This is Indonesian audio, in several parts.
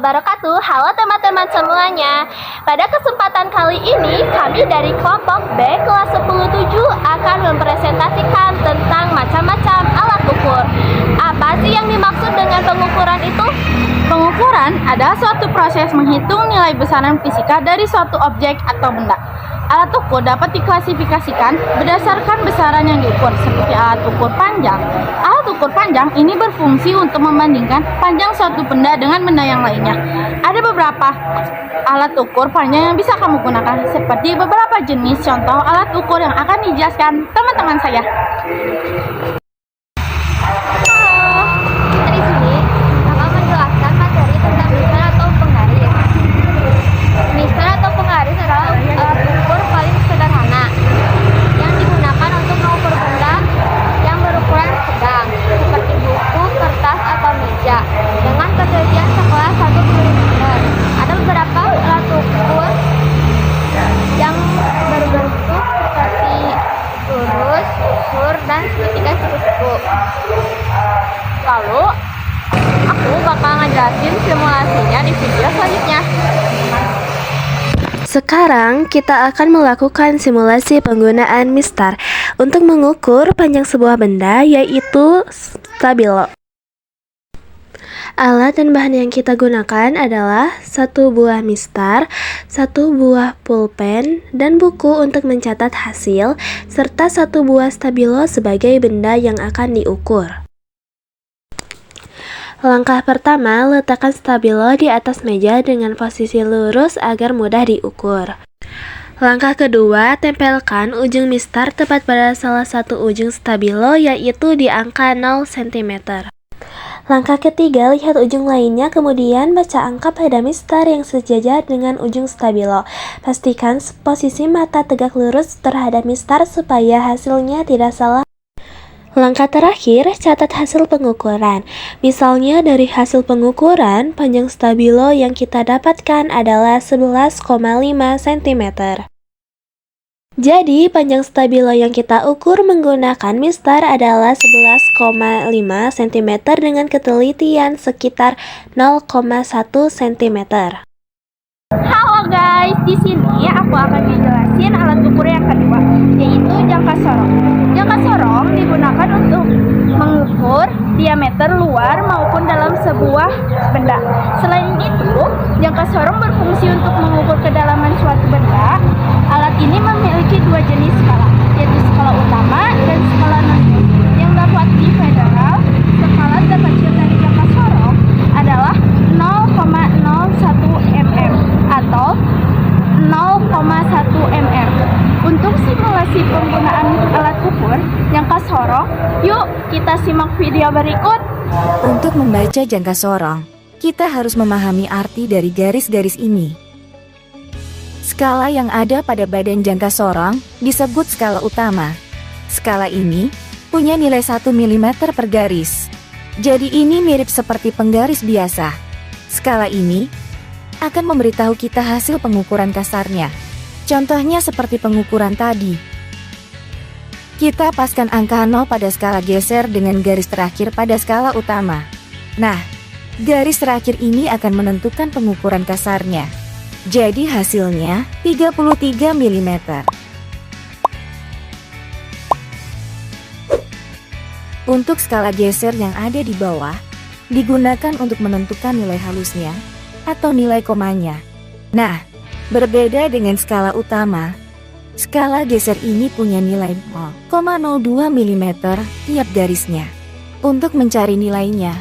wabarakatuh. Halo teman-teman semuanya. Pada kesempatan kali ini, kami dari kelompok B kelas 107 akan mempresentasikan tentang macam-macam alat ukur. Apa sih yang dimaksud dengan pengukuran itu? Pengukuran adalah suatu proses menghitung nilai besaran fisika dari suatu objek atau benda. Alat ukur dapat diklasifikasikan berdasarkan besaran yang diukur, seperti alat ukur panjang. Alat ukur panjang ini berfungsi untuk membandingkan panjang suatu benda dengan benda yang lainnya. Ada beberapa alat ukur panjang yang bisa kamu gunakan, seperti beberapa jenis contoh alat ukur yang akan dijelaskan teman-teman saya. Di sini bakal menjelaskan materi tentang misal atau penggaris. Misal atau penggaris adalah alat ukur paling sederhana yang digunakan untuk mengukur benda yang berukuran sedang, seperti buku, kertas, atau meja, dengan ketelitian sekelas 1 mm. Ada beberapa alat ukur yang berbentuk seperti lurus, usur, dan segitiga siku-siku. Lalu, aku bakal ngejelasin simulasinya di video selanjutnya. Sekarang kita akan melakukan simulasi penggunaan mistar untuk mengukur panjang sebuah benda, yaitu stabilo. Alat dan bahan yang kita gunakan adalah satu buah mistar, satu buah pulpen, dan buku untuk mencatat hasil, serta satu buah stabilo sebagai benda yang akan diukur. Langkah pertama, letakkan stabilo di atas meja dengan posisi lurus agar mudah diukur. Langkah kedua, tempelkan ujung mistar tepat pada salah satu ujung stabilo, yaitu di angka 0 cm. Langkah ketiga, lihat ujung lainnya, kemudian baca angka pada mistar yang sejajar dengan ujung stabilo. Pastikan posisi mata tegak lurus terhadap mistar supaya hasilnya tidak salah. Langkah terakhir, catat hasil pengukuran. Misalnya dari hasil pengukuran, panjang stabilo yang kita dapatkan adalah 11,5 cm. Jadi, panjang stabilo yang kita ukur menggunakan mistar adalah 11,5 cm dengan ketelitian sekitar 0,1 cm. Halo guys, di sini aku akan menjelaskan alat ukur yang kedua, yaitu jangka sorong. Jangka sorong digunakan untuk mengukur diameter luar maupun dalam sebuah benda. Selain itu, jangka sorong berfungsi untuk mengukur kedalaman suatu benda. Alat ini memiliki dua jenis skala, yaitu skala utama dan skala non-unit. Yang dapat di federal, skala terkecil dari jangka sorong adalah 0,01 mm atau 0,1 mm. Untuk simulasi penggunaan alat ukur jangka sorong, yuk kita simak video berikut. Untuk membaca jangka sorong, kita harus memahami arti dari garis-garis ini. Skala yang ada pada badan jangka sorong disebut skala utama. Skala ini punya nilai 1 mm per garis. Jadi ini mirip seperti penggaris biasa. Skala ini akan memberitahu kita hasil pengukuran kasarnya. Contohnya seperti pengukuran tadi. Kita paskan angka 0 pada skala geser dengan garis terakhir pada skala utama. Nah, garis terakhir ini akan menentukan pengukuran kasarnya. Jadi hasilnya 33 mm. Untuk skala geser yang ada di bawah, digunakan untuk menentukan nilai halusnya atau nilai komanya. Nah, berbeda dengan skala utama, skala geser ini punya nilai 0,02 mm tiap garisnya. Untuk mencari nilainya,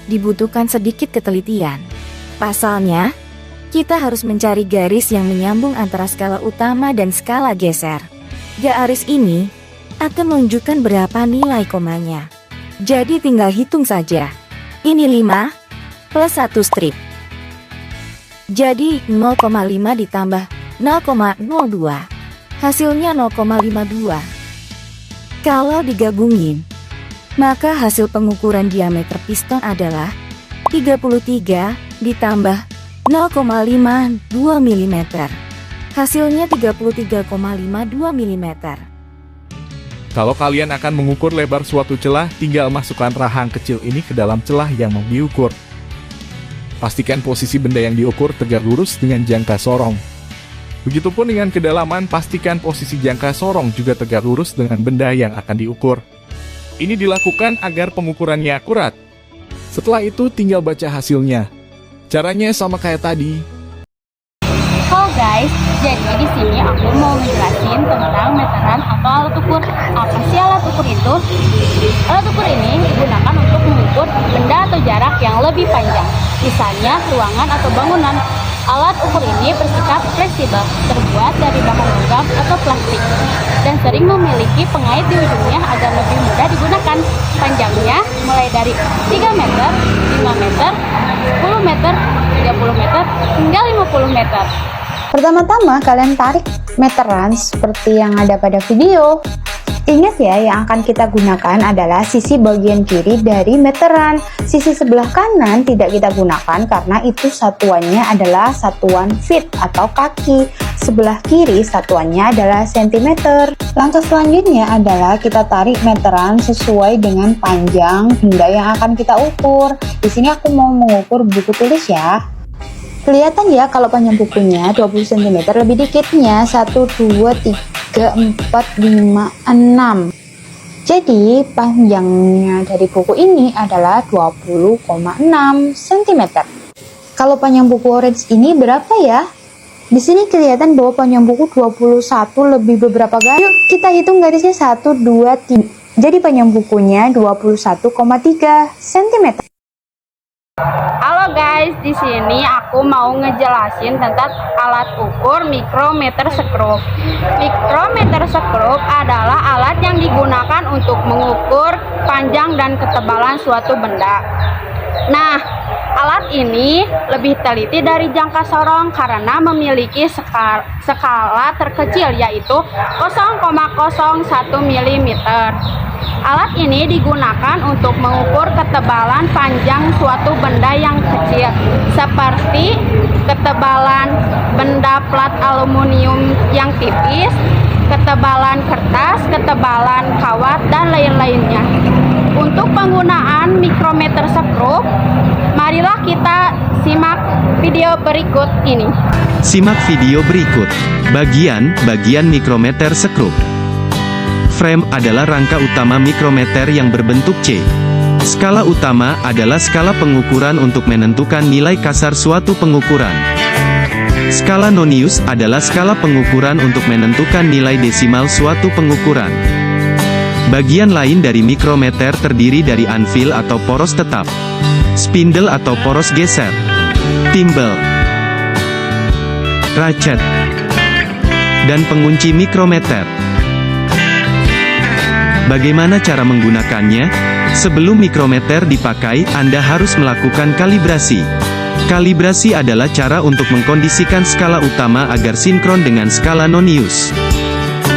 dibutuhkan sedikit ketelitian. Pasalnya, kita harus mencari garis yang menyambung antara skala utama dan skala geser. Garis ini akan menunjukkan berapa nilai komanya. Jadi tinggal hitung saja. Ini 5 plus 1 strip. Jadi 0,5 ditambah 0,02. Hasilnya 0,52. Kalau digabungin, maka hasil pengukuran diameter piston adalah 33 ditambah 0,52 mm. Hasilnya 33,52 mm. Kalau kalian akan mengukur lebar suatu celah, tinggal masukkan rahang kecil ini ke dalam celah yang mau diukur. pastikan posisi benda yang diukur tegak lurus dengan jangka sorong. Begitupun dengan kedalaman, pastikan posisi jangka sorong juga tegak lurus dengan benda yang akan diukur. Ini dilakukan agar pengukurannya akurat. Setelah itu tinggal baca hasilnya. Caranya sama kayak tadi. Halo guys, jadi di sini aku mau ngejelasin tentang meteran atau alat ukur. Apa sih alat ukur itu? Alat ukur ini digunakan untuk mengukur benda atau jarak yang lebih panjang, misalnya ruangan atau bangunan. Alat ukur ini bersifat fleksibel, terbuat dari bahan logam atau plastik, dan sering memiliki pengait di ujungnya agar lebih mudah digunakan. Panjangnya mulai dari 3 meter, 5 meter, 10 meter, 30 meter, hingga 50 meter. Pertama-tama kalian tarik meteran seperti yang ada pada video. Ingat ya, yang akan kita gunakan adalah sisi bagian kiri dari meteran. Sisi sebelah kanan tidak kita gunakan karena itu satuannya adalah satuan feet atau kaki. Sebelah kiri satuannya adalah sentimeter. Langkah selanjutnya adalah kita tarik meteran sesuai dengan panjang benda yang akan kita ukur. Di sini aku mau mengukur buku tulis ya. Kelihatan ya kalau panjang bukunya 20 cm, lebih dikitnya 1, 2, 3, 4, 5, 6. Jadi panjangnya dari buku ini adalah 20,6 cm. Kalau panjang buku orange ini berapa ya? Di sini kelihatan bahwa panjang buku 21 lebih beberapa garis. Yuk kita hitung garisnya 1, 2, 3. Jadi panjang bukunya 21,3 cm. Halo guys, di sini aku mau ngejelasin tentang alat ukur mikrometer skrup. Mikrometer skrup adalah alat yang digunakan untuk mengukur panjang dan ketebalan suatu benda. Nah, alat ini lebih teliti dari jangka sorong karena memiliki skala terkecil yaitu 0,01 mm. Alat ini digunakan untuk mengukur ketebalan panjang suatu benda yang kecil, seperti ketebalan benda plat aluminium yang tipis, ketebalan kertas, ketebalan kawat, dan lain-lainnya. Untuk penggunaan mikrometer skrup, marilah kita simak video berikut ini. Simak video berikut. Bagian mikrometer skrup. Frame adalah rangka utama mikrometer yang berbentuk C. Skala utama adalah skala pengukuran untuk menentukan nilai kasar suatu pengukuran. Skala nonius adalah skala pengukuran untuk menentukan nilai desimal suatu pengukuran. Bagian lain dari mikrometer terdiri dari anvil atau poros tetap, spindle atau poros geser, timbel, ratchet, dan pengunci mikrometer. Bagaimana cara menggunakannya? Sebelum mikrometer dipakai, Anda harus melakukan kalibrasi. Kalibrasi adalah cara untuk mengkondisikan skala utama agar sinkron dengan skala nonius.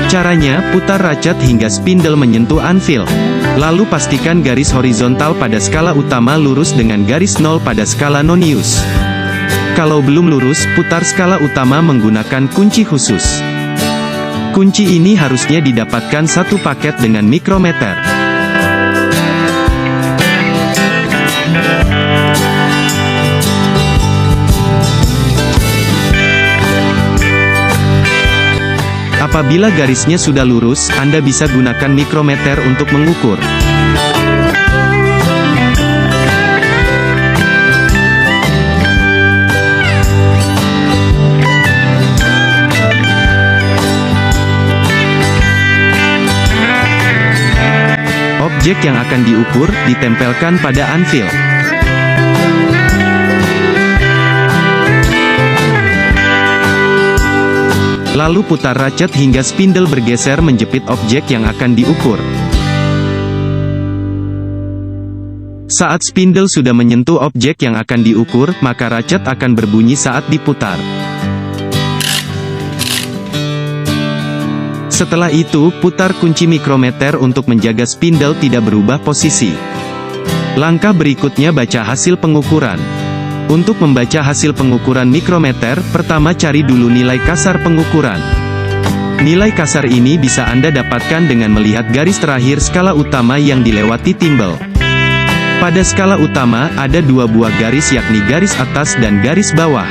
Caranya, putar ratchet hingga spindle menyentuh anvil. Lalu pastikan garis horizontal pada skala utama lurus dengan garis 0 pada skala nonius. Kalau belum lurus, putar skala utama menggunakan kunci khusus. Kunci ini harusnya didapatkan satu paket dengan mikrometer. Apabila garisnya sudah lurus, Anda bisa gunakan mikrometer untuk mengukur. Objek yang akan diukur ditempelkan pada anvil. Lalu putar ratchet hingga spindle bergeser menjepit objek yang akan diukur. Saat spindle sudah menyentuh objek yang akan diukur, maka ratchet akan berbunyi saat diputar. Setelah itu, putar kunci mikrometer untuk menjaga spindle tidak berubah posisi. Langkah berikutnya baca hasil pengukuran. Untuk membaca hasil pengukuran mikrometer, pertama cari dulu nilai kasar pengukuran. Nilai kasar ini bisa Anda dapatkan dengan melihat garis terakhir skala utama yang dilewati timbel. Pada skala utama, ada dua buah garis yakni garis atas dan garis bawah.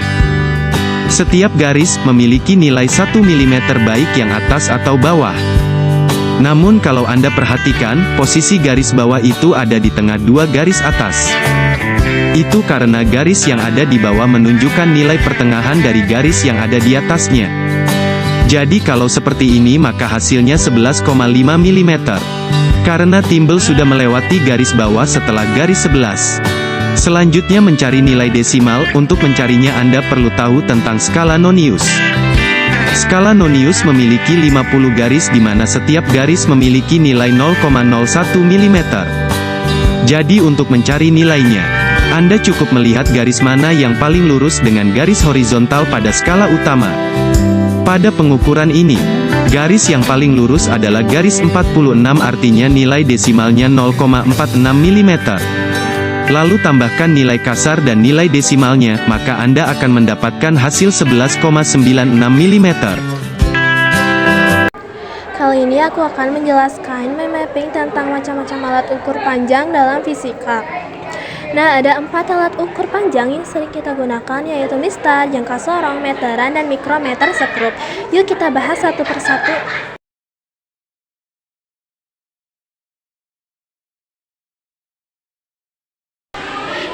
Setiap garis memiliki nilai 1 mm baik yang atas atau bawah. Namun kalau Anda perhatikan, posisi garis bawah itu ada di tengah dua garis atas. Itu karena garis yang ada di bawah menunjukkan nilai pertengahan dari garis yang ada di atasnya. Jadi kalau seperti ini maka hasilnya 11,5 mm. Karena timbel sudah melewati garis bawah setelah garis 11. Selanjutnya mencari nilai desimal. Untuk mencarinya Anda perlu tahu tentang skala Nonius. Skala Nonius memiliki 50 garis di mana setiap garis memiliki nilai 0,01 mm. Jadi untuk mencari nilainya, Anda cukup melihat garis mana yang paling lurus dengan garis horizontal pada skala utama. Pada pengukuran ini, garis yang paling lurus adalah garis 46 artinya nilai desimalnya 0,46 mm. Lalu tambahkan nilai kasar dan nilai desimalnya, maka Anda akan mendapatkan hasil 11,96 mm. Kali ini aku akan menjelaskan mapping tentang macam-macam alat ukur panjang dalam fisika. Nah, ada 4 alat ukur panjang yang sering kita gunakan, yaitu mistar, jangka sorong, meteran, dan mikrometer sekrup. Yuk kita bahas satu persatu.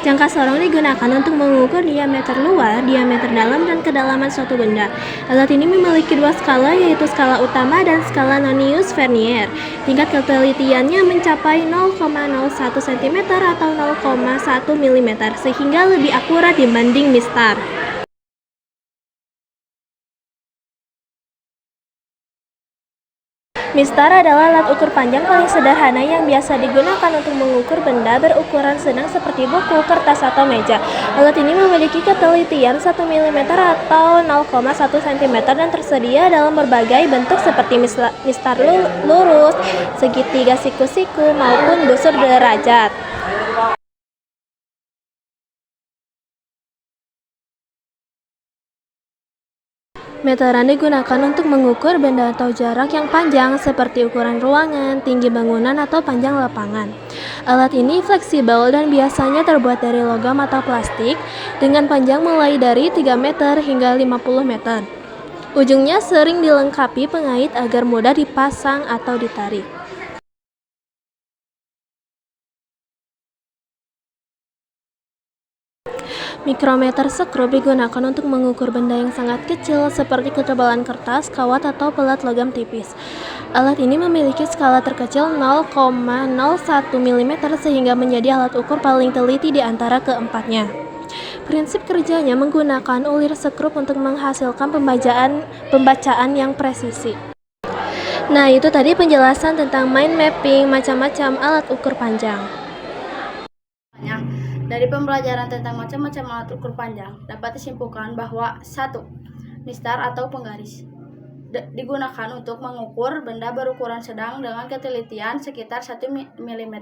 Jangka sorong digunakan untuk mengukur diameter luar, diameter dalam, dan kedalaman suatu benda. Alat ini memiliki dua skala, yaitu skala utama dan skala Nonius-Vernier. Tingkat ketelitiannya mencapai 0,01 cm atau 0,1 mm, sehingga lebih akurat dibanding mistar. Mistar adalah alat ukur panjang paling sederhana yang biasa digunakan untuk mengukur benda berukuran sedang seperti buku, kertas, atau meja. Alat ini memiliki ketelitian 1 mm atau 0,1 cm dan tersedia dalam berbagai bentuk seperti mistar lurus, segitiga siku-siku, maupun busur derajat. Meteran digunakan untuk mengukur benda atau jarak yang panjang seperti ukuran ruangan, tinggi bangunan, atau panjang lapangan. Alat ini fleksibel dan biasanya terbuat dari logam atau plastik dengan panjang mulai dari 3 meter hingga 50 meter. Ujungnya sering dilengkapi pengait agar mudah dipasang atau ditarik. Mikrometer sekrup digunakan untuk mengukur benda yang sangat kecil seperti ketebalan kertas, kawat, atau pelat logam tipis. Alat ini memiliki skala terkecil 0,01 mm sehingga menjadi alat ukur paling teliti di antara keempatnya. Prinsip kerjanya menggunakan ulir sekrup untuk menghasilkan pembacaan yang presisi. Nah, itu tadi penjelasan tentang mind mapping macam-macam alat ukur panjang. Dari pembelajaran tentang macam-macam alat ukur panjang, dapat disimpulkan bahwa 1. Mistar atau penggaris digunakan untuk mengukur benda berukuran sedang dengan ketelitian sekitar 1 mm.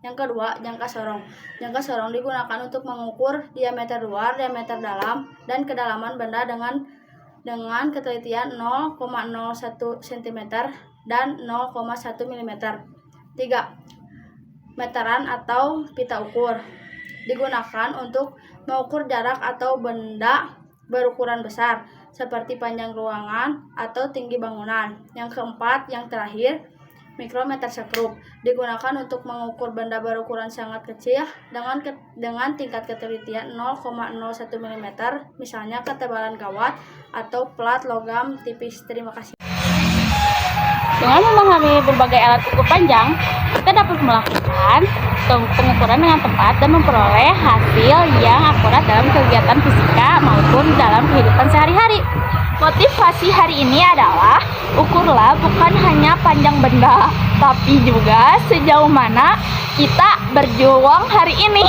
Yang kedua, jangka sorong. Jangka sorong digunakan untuk mengukur diameter luar, diameter dalam, dan kedalaman benda dengan ketelitian 0,01 cm dan 0,1 mm. 3. Meteran atau pita ukur digunakan untuk mengukur jarak atau benda berukuran besar seperti panjang ruangan atau tinggi bangunan. Yang keempat, yang terakhir, mikrometer sekrup digunakan untuk mengukur benda berukuran sangat kecil dengan tingkat ketelitian 0,01 mm, misalnya ketebalan kawat atau plat logam tipis. Terima kasih. Dengan memahami berbagai alat ukur panjang, kita dapat melakukan pengukuran dengan tepat dan memperoleh hasil yang akurat dalam kegiatan fisika maupun dalam kehidupan sehari-hari. Motivasi hari ini adalah ukurlah bukan hanya panjang benda, tapi juga sejauh mana kita berjuang hari ini.